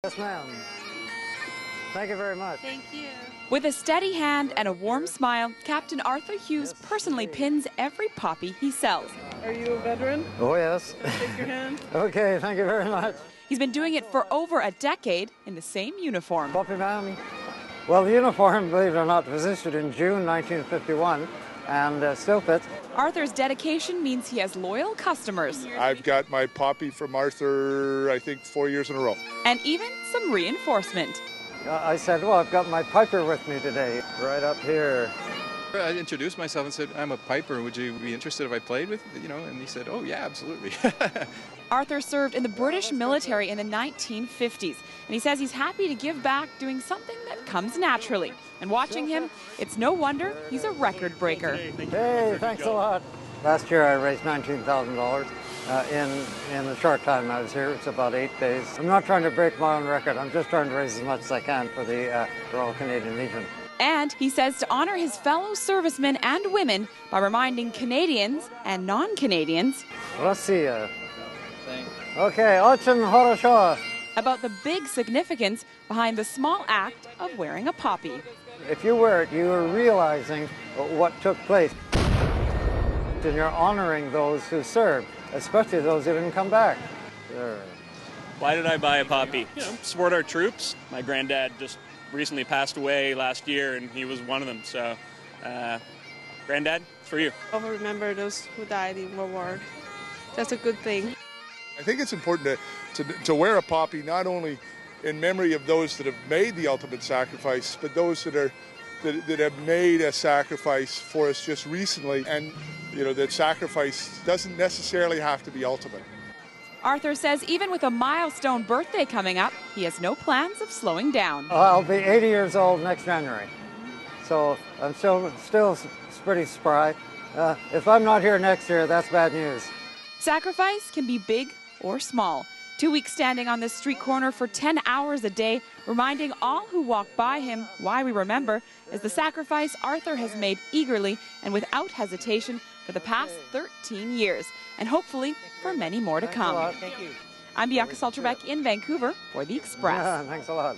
Yes, ma'am. Thank you very much. Thank you. With a steady hand and a warm smile, Captain Arthur Hughes personally pins every poppy he sells. Are you a veteran? Oh, yes. Can I shake your hand? Okay, thank you very much. He's been doing it for over a decade in the same uniform. Poppy man. Well, the uniform, believe it or not, was issued in June 1951 and still fits. Arthur's dedication means he has loyal customers. I've got my poppy from Arthur, I think, 4 years in a row. And even some reinforcement. I said, well, I've got my piper with me today, right up here. I introduced myself and said, I'm a piper. Would you be interested if I played with you? And he said, oh, yeah, absolutely. Arthur served in the British military in the 1950s, and he says he's happy to give back doing something that comes naturally. And watching him, it's no wonder he's a record breaker. Hey, thanks a lot. Last year I raised $19,000 in the short time I was here. It's about 8 days. I'm not trying to break my own record. I'm just trying to raise as much as I can for the Royal Canadian Legion. And he says to honor his fellow servicemen and women by reminding Canadians and non-Canadians Okay, Ochin Horoshoa. about the big significance behind the small act of wearing a poppy. If you wear it, you are realizing what took place. And you're honoring those who served, especially those who didn't come back. Sure. Why did I buy a poppy? Support our troops. My granddad just recently passed away last year, and he was one of them. So, Granddad, it's for you. I'll remember those who died in World War. That's a good thing. I think it's important to wear a poppy not only in memory of those that have made the ultimate sacrifice, but those that have made a sacrifice for us just recently. And that sacrifice doesn't necessarily have to be ultimate. Arthur says even with a milestone birthday coming up, he has no plans of slowing down. I'll be 80 years old next January, so I'm still pretty spry. If I'm not here next year, that's bad news. Sacrifice can be big or small. 2 weeks standing on this street corner for 10 hours a day, reminding all who walk by him why we remember is the sacrifice Arthur has made eagerly and without hesitation for the past 13 years, and hopefully for many more to come. Thank you. I'm Bianca Salterbeck in Vancouver for The Express. Thanks a lot.